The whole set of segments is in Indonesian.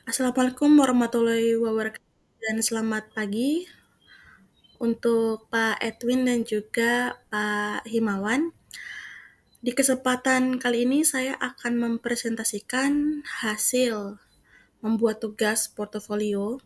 Assalamualaikum warahmatullahi wabarakatuh dan selamat pagi untuk Pak Edwin dan juga Pak Himawan. Di kesempatan kali ini saya akan mempresentasikan hasil membuat tugas portofolio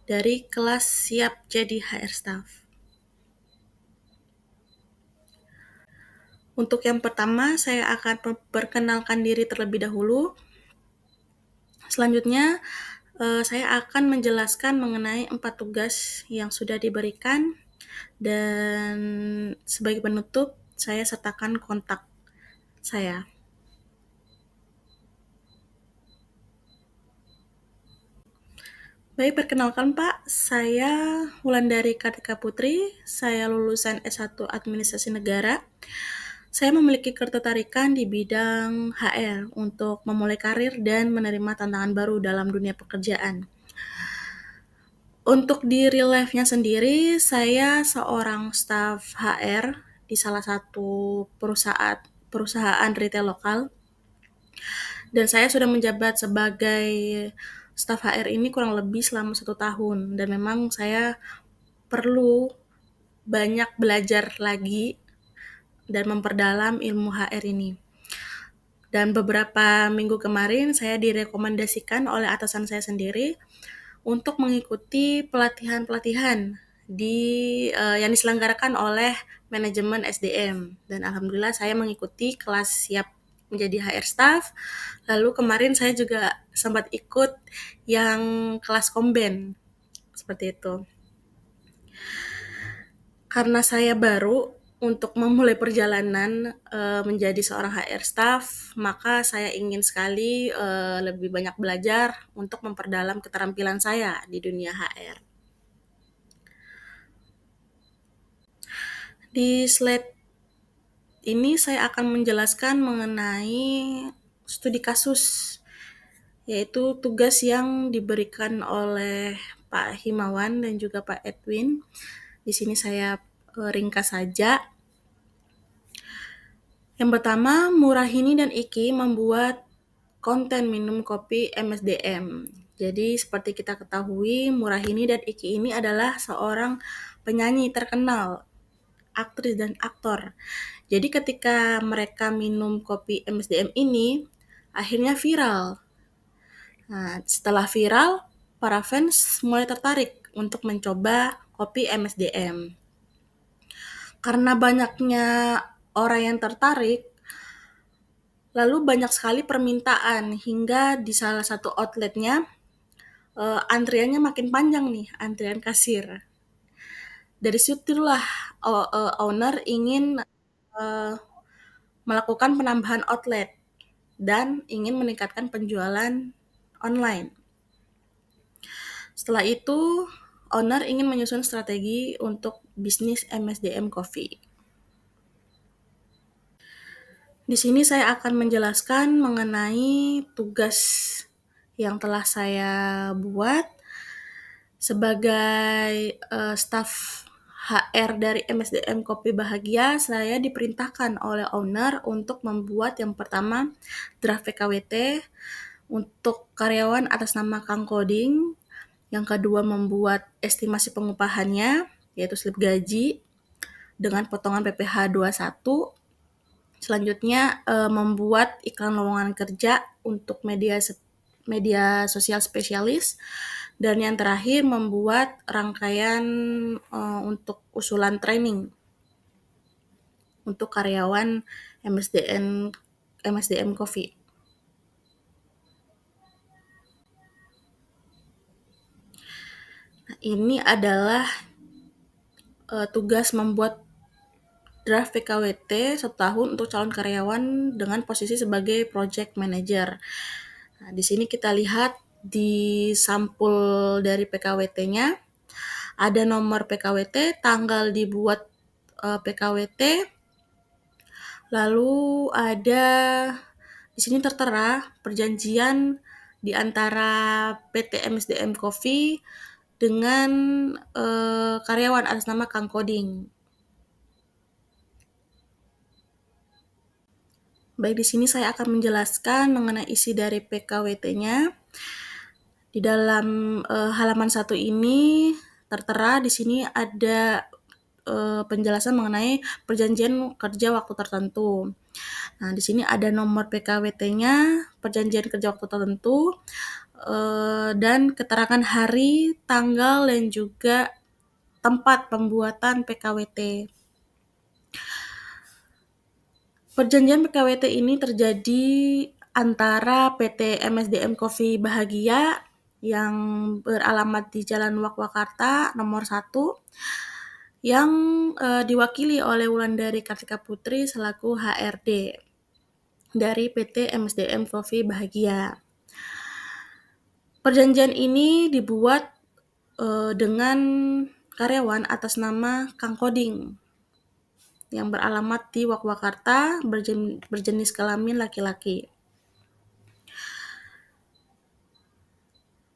dari kelas Siap Jadi HR Staff. Untuk yang pertama, saya akan memperkenalkan diri terlebih dahulu. Selanjutnya, saya akan menjelaskan mengenai 4 tugas yang sudah diberikan dan sebagai penutup saya sertakan kontak saya. Baik, perkenalkan Pak, saya Wulandari Kartika Putri, saya lulusan S1 Administrasi Negara. Saya memiliki ketertarikan di bidang HR untuk memulai karir dan menerima tantangan baru dalam dunia pekerjaan. Untuk di real life-nya sendiri, saya seorang staf HR di salah satu perusahaan retail lokal. Dan saya sudah menjabat sebagai staf HR ini kurang lebih selama 1 tahun. Dan memang saya perlu banyak belajar lagi dan memperdalam ilmu HR ini. Dan beberapa minggu kemarin saya direkomendasikan oleh atasan saya sendiri untuk mengikuti pelatihan-pelatihan yang diselenggarakan oleh manajemen SDM. Dan alhamdulillah saya mengikuti kelas siap menjadi HR staff. Lalu kemarin saya juga sempat ikut yang kelas komben. Seperti itu. Karena saya baru untuk memulai perjalanan menjadi seorang HR staff, maka saya ingin sekali lebih banyak belajar untuk memperdalam keterampilan saya di dunia HR. Di slide ini saya akan menjelaskan mengenai studi kasus, yaitu tugas yang diberikan oleh Pak Himawan dan juga Pak Edwin. Di sini saya ringkas saja. Yang pertama, Murahini dan Iki membuat konten minum kopi MSDM. Jadi seperti kita ketahui, Murahini dan Iki ini adalah seorang penyanyi terkenal, aktris dan aktor. Jadi ketika mereka minum kopi MSDM ini, akhirnya viral. Nah, setelah viral, para fans mulai tertarik untuk mencoba kopi MSDM. Karena banyaknya orang yang tertarik, lalu banyak sekali permintaan hingga di salah satu outletnya antriannya makin panjang nih, antrian kasir. Dari situlah owner ingin melakukan penambahan outlet dan ingin meningkatkan penjualan online. Setelah itu, owner ingin menyusun strategi untuk bisnis MSDM Coffee. Di sini saya akan menjelaskan mengenai tugas yang telah saya buat sebagai staf HR dari MSDM Kopi Bahagia. Saya diperintahkan oleh owner untuk membuat yang pertama draft PKWT untuk karyawan atas nama Kang Coding. Yang kedua membuat estimasi pengupahannya, yaitu slip gaji dengan potongan PPh 21. Selanjutnya membuat iklan lowongan kerja untuk media sosial spesialis. Dan yang terakhir membuat rangkaian untuk usulan training untuk karyawan MSDM Coffee. Nah, ini adalah tugas membuat draft PKWT 1 tahun untuk calon karyawan dengan posisi sebagai project manager. Nah, di sini kita lihat di sampul dari PKWT-nya ada nomor PKWT, tanggal dibuat PKWT, lalu ada di sini tertera perjanjian di antara PT MSDM Coffee dengan karyawan atas nama Kang Coding. Baik, di sini saya akan menjelaskan mengenai isi dari PKWT-nya. Di dalam halaman 1 ini tertera di sini ada penjelasan mengenai perjanjian kerja waktu tertentu. Nah, di sini ada nomor PKWT-nya, perjanjian kerja waktu tertentu, dan keterangan hari, tanggal, dan juga tempat pembuatan PKWT. Perjanjian PKWT ini terjadi antara PT MSDM Coffee Bahagia yang beralamat di Jalan Wakwakarta nomor 1 yang diwakili oleh Wulandari Kartika Putri selaku HRD dari PT MSDM Coffee Bahagia. Perjanjian ini dibuat dengan karyawan atas nama Kang Koding yang beralamat di Wakwakarta, berjenis kelamin laki-laki.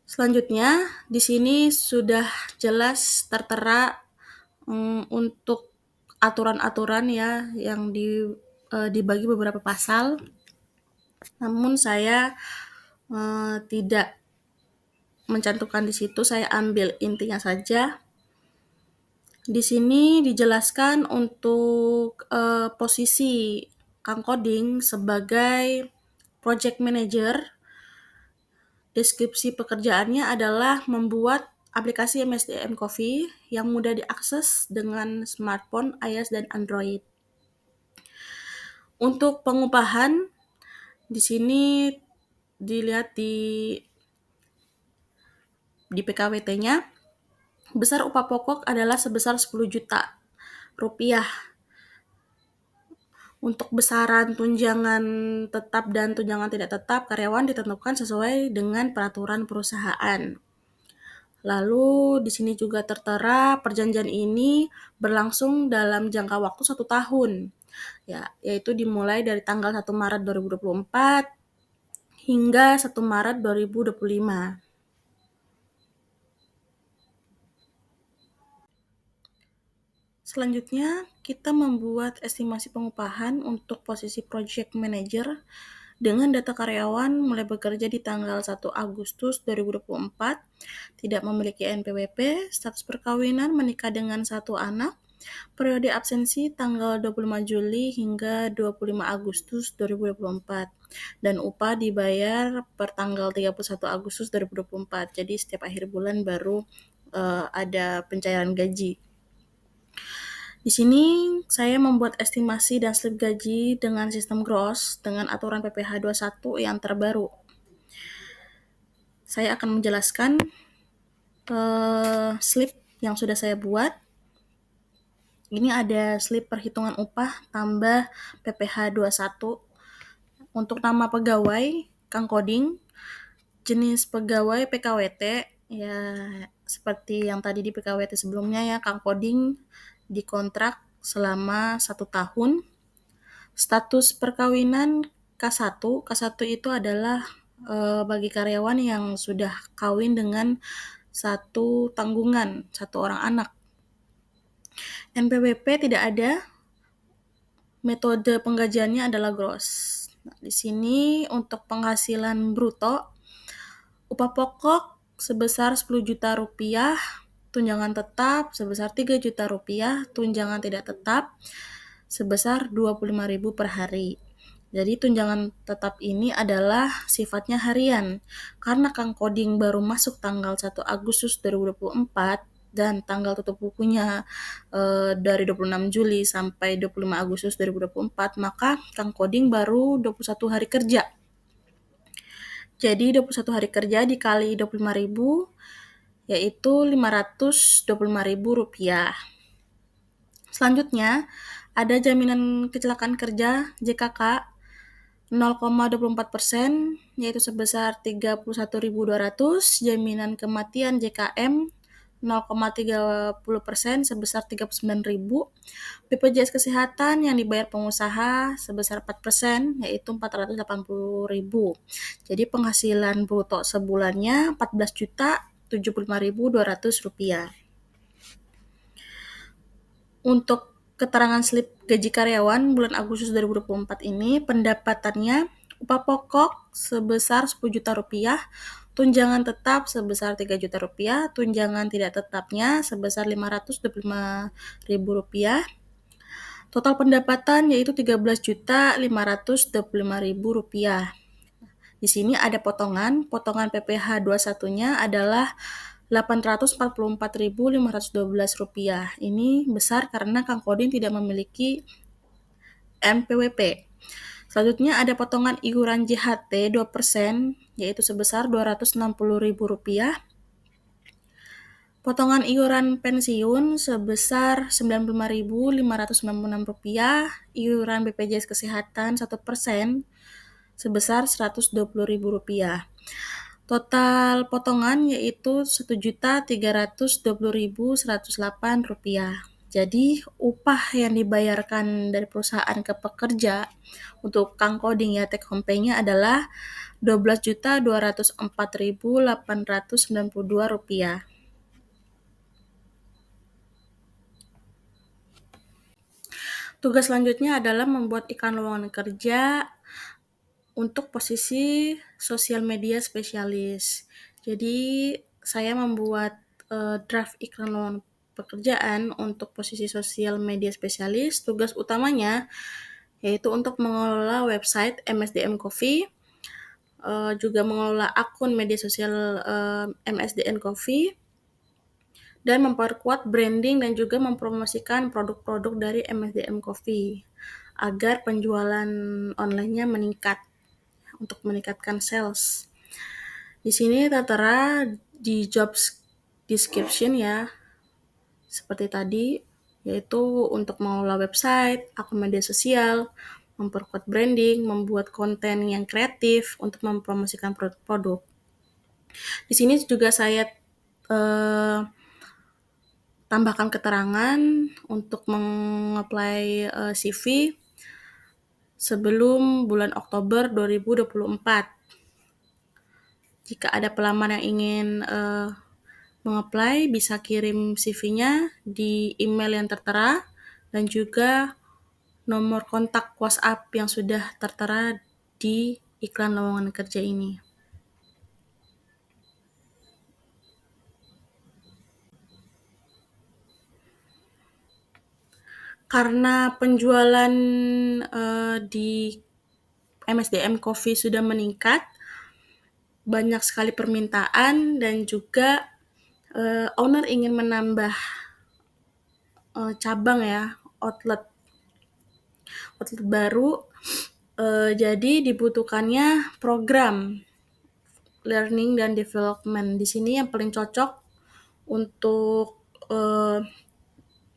Selanjutnya, di sini sudah jelas tertera untuk aturan-aturan ya yang dibagi beberapa pasal. Namun saya tidak mencantumkan di situ, saya ambil intinya saja. Di sini dijelaskan untuk posisi Kang Koding sebagai project manager. Deskripsi pekerjaannya adalah membuat aplikasi MSDM Coffee yang mudah diakses dengan smartphone, iOS, dan Android. Untuk pengupahan, di sini dilihat di PKWT-nya, besar upah pokok adalah sebesar 10 juta rupiah. Untuk besaran tunjangan tetap dan tunjangan tidak tetap, karyawan ditentukan sesuai dengan peraturan perusahaan. Lalu di sini juga tertera perjanjian ini berlangsung dalam jangka waktu 1 tahun, ya, yaitu dimulai dari tanggal 1 Maret 2024 hingga 1 Maret 2025. Selanjutnya, kita membuat estimasi pengupahan untuk posisi Project Manager dengan data karyawan mulai bekerja di tanggal 1 Agustus 2024, tidak memiliki NPWP, status perkawinan, menikah dengan 1 anak, periode absensi tanggal 25 Juli hingga 25 Agustus 2024, dan upah dibayar per tanggal 31 Agustus 2024. Jadi setiap akhir bulan baru ada pencairan gaji. Di sini saya membuat estimasi dan slip gaji dengan sistem gross dengan aturan PPh 21 yang terbaru. Saya akan menjelaskan slip yang sudah saya buat. Ini ada slip perhitungan upah tambah PPh 21 untuk nama pegawai Kang Koding, jenis pegawai PKWT ya seperti yang tadi di PKWT sebelumnya ya, Kang Koding dikontrak selama 1 tahun. Status perkawinan K1. K1 itu adalah bagi karyawan yang sudah kawin dengan 1 tanggungan, 1 orang anak. NPWP tidak ada. Metode penggajiannya adalah gross. Nah, di sini untuk penghasilan bruto, upah pokok sebesar 10 juta rupiah, tunjangan tetap sebesar 3 juta rupiah, tunjangan tidak tetap sebesar 25.000 per hari. Jadi tunjangan tetap ini adalah sifatnya harian. Karena Kang Koding baru masuk tanggal 1 Agustus 2024 dan tanggal tutup bukunya dari 26 Juli sampai 25 Agustus 2024, maka Kang Koding baru 21 hari kerja. Jadi 21 hari kerja dikali 25.000 yaitu 525.000 rupiah. Selanjutnya, ada jaminan kecelakaan kerja JKK 0,24% yaitu sebesar 31.200, jaminan kematian JKM 0,30% sebesar 39.000, BPJS Kesehatan yang dibayar pengusaha sebesar 4% yaitu 480.000. Jadi penghasilan bruto sebulannya 14.075.200 rupiah. Untuk keterangan slip gaji karyawan bulan Agustus 2024 ini, pendapatannya Upah pokok sebesar Rp10 juta, tunjangan tetap sebesar Rp3 juta, tunjangan tidak tetapnya sebesar Rp525.000. Total pendapatan yaitu Rp13.525.000. Di sini ada potongan PPh 21-nya adalah Rp844.512. Ini besar karena Kang Kodin tidak memiliki NPWP. Selanjutnya ada potongan iuran JHT 2%, yaitu sebesar Rp260.000. Potongan iuran pensiun sebesar Rp95.596, iuran BPJS Kesehatan 1% sebesar Rp120.000. Total potongan yaitu Rp1.320.108. Jadi, upah yang dibayarkan dari perusahaan ke pekerja untuk Kang Koding ya, take home pay-nya adalah Rp12.204.892. Tugas selanjutnya adalah membuat iklan lowongan kerja untuk posisi sosial media spesialis. Jadi, saya membuat draft iklan lowongan pekerjaan untuk posisi sosial media spesialis. Tugas utamanya yaitu untuk mengelola website MSDM Coffee, juga mengelola akun media sosial MSDN Coffee, dan memperkuat branding dan juga mempromosikan produk-produk dari MSDM Coffee agar penjualan online-nya meningkat untuk meningkatkan sales. Di sini tertera di job description ya, seperti tadi, yaitu untuk mengelola website, akun media sosial, memperkuat branding, membuat konten yang kreatif untuk mempromosikan produk-produk. Di sini juga saya tambahkan keterangan untuk mengapply CV sebelum bulan Oktober 2024. Jika ada pelamar yang ingin mengapply, bisa kirim CV-nya di email yang tertera dan juga nomor kontak WhatsApp yang sudah tertera di iklan lowongan kerja ini. Karena penjualan di MSDM Coffee sudah meningkat, banyak sekali permintaan dan juga owner ingin menambah cabang ya, outlet baru, jadi dibutuhkannya program learning dan development. Di sini yang paling cocok untuk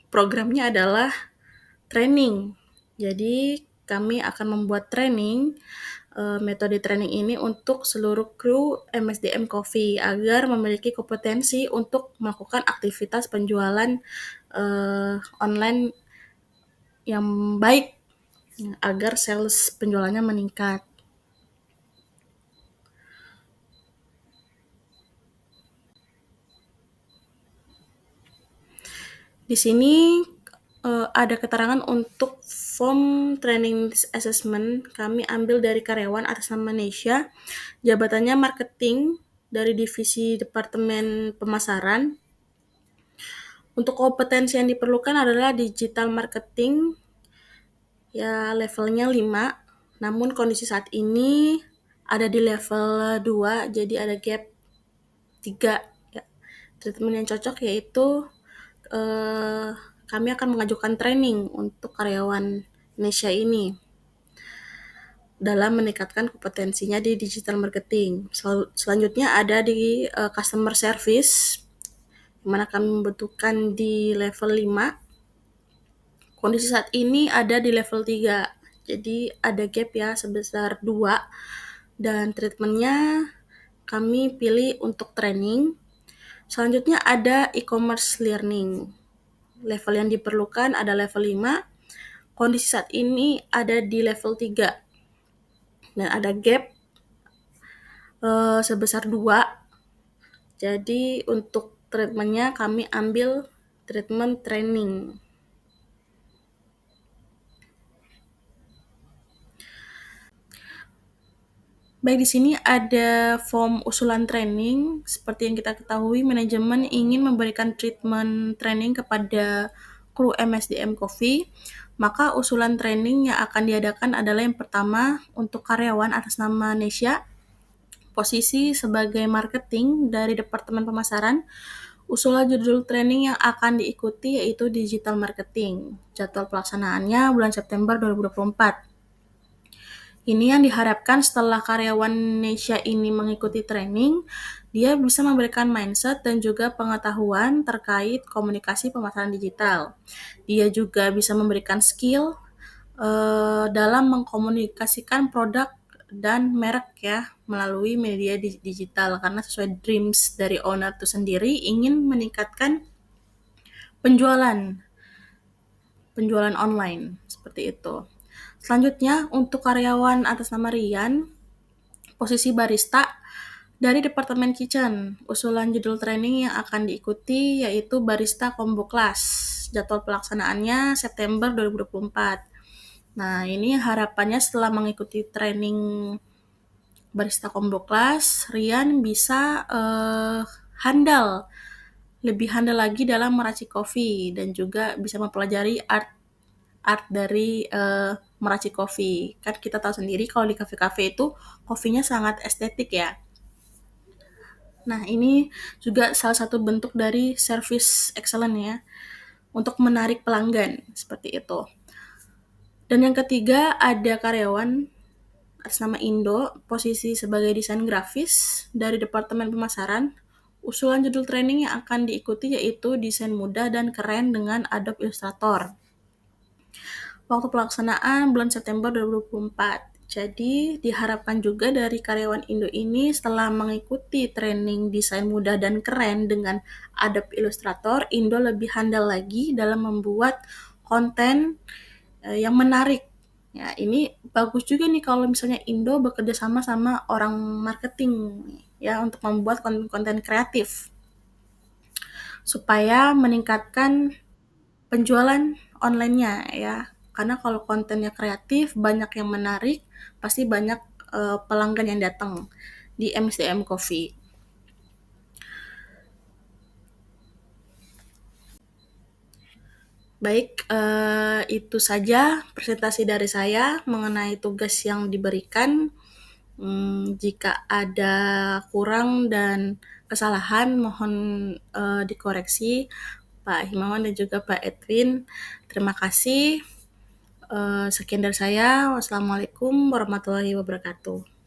programnya adalah training. Jadi kami akan membuat training, metode training ini untuk seluruh kru MSDM Coffee agar memiliki kompetensi untuk melakukan aktivitas penjualan online yang baik agar sales penjualannya meningkat. Di sini ada keterangan untuk form training assessment. Kami ambil dari karyawan atas nama Nesya, jabatannya marketing dari divisi departemen pemasaran. Untuk kompetensi yang diperlukan adalah digital marketing, ya levelnya 5, namun kondisi saat ini ada di level 2, jadi ada gap 3. Ya. Treatment yang cocok yaitu kami akan mengajukan training untuk karyawan Indonesia ini dalam meningkatkan kompetensinya di digital marketing. Selanjutnya ada di customer service, di mana kami membutuhkan di level 5. Kondisi saat ini ada di level 3, jadi ada gap ya sebesar 2, dan treatmentnya kami pilih untuk training. Selanjutnya ada e-commerce learning. Level yang diperlukan ada level 5. Kondisi saat ini ada di level 3. Dan ada gap sebesar 2. Jadi untuk treatmentnya kami ambil treatment training. Baik, di sini ada form usulan training. Seperti yang kita ketahui, manajemen ingin memberikan treatment training kepada kru MSDM Coffee. Maka usulan training yang akan diadakan adalah yang pertama untuk karyawan atas nama Nesya, posisi sebagai marketing dari Departemen Pemasaran. Usulan judul training yang akan diikuti yaitu digital marketing. Jadwal pelaksanaannya bulan September 2024. Ini yang diharapkan setelah karyawan Nesya ini mengikuti training, dia bisa memberikan mindset dan juga pengetahuan terkait komunikasi pemasaran digital. Dia juga bisa memberikan skill dalam mengkomunikasikan produk dan merek ya melalui media digital, karena sesuai dreams dari owner itu sendiri ingin meningkatkan penjualan online seperti itu. Selanjutnya untuk karyawan atas nama Rian, posisi barista dari Departemen Kitchen. Usulan judul training yang akan diikuti yaitu Barista Combo Class. Jadwal pelaksanaannya September 2024. Nah, ini harapannya setelah mengikuti training Barista Combo Class, Rian bisa lebih handal lagi dalam meracik kopi dan juga bisa mempelajari art dari meracik kopi. Kan kita tahu sendiri kalau di kafe-kafe itu kopinya sangat estetik ya. Nah, ini juga salah satu bentuk dari service excellent ya, untuk menarik pelanggan, seperti itu. Dan yang ketiga, ada karyawan atas nama Indo, posisi sebagai desain grafis dari Departemen Pemasaran. Usulan judul training yang akan diikuti yaitu desain mudah dan keren dengan Adobe Illustrator. Waktu pelaksanaan bulan September 2024. Jadi diharapkan juga dari karyawan Indo ini setelah mengikuti training desain mudah dan keren dengan Adobe Illustrator, Indo lebih handal lagi dalam membuat konten yang menarik. Ya, ini bagus juga nih kalau misalnya Indo bekerja sama sama orang marketing ya untuk membuat konten kreatif supaya meningkatkan penjualan online-nya ya. Karena kalau kontennya kreatif, banyak yang menarik, pasti banyak pelanggan yang datang di MSDM Coffee. Baik, itu saja presentasi dari saya mengenai tugas yang diberikan. Jika ada kurang dan kesalahan, mohon dikoreksi Pak Himawan dan juga Pak Edwin. Terima kasih. Sekian dari saya. Wassalamualaikum warahmatullahi wabarakatuh.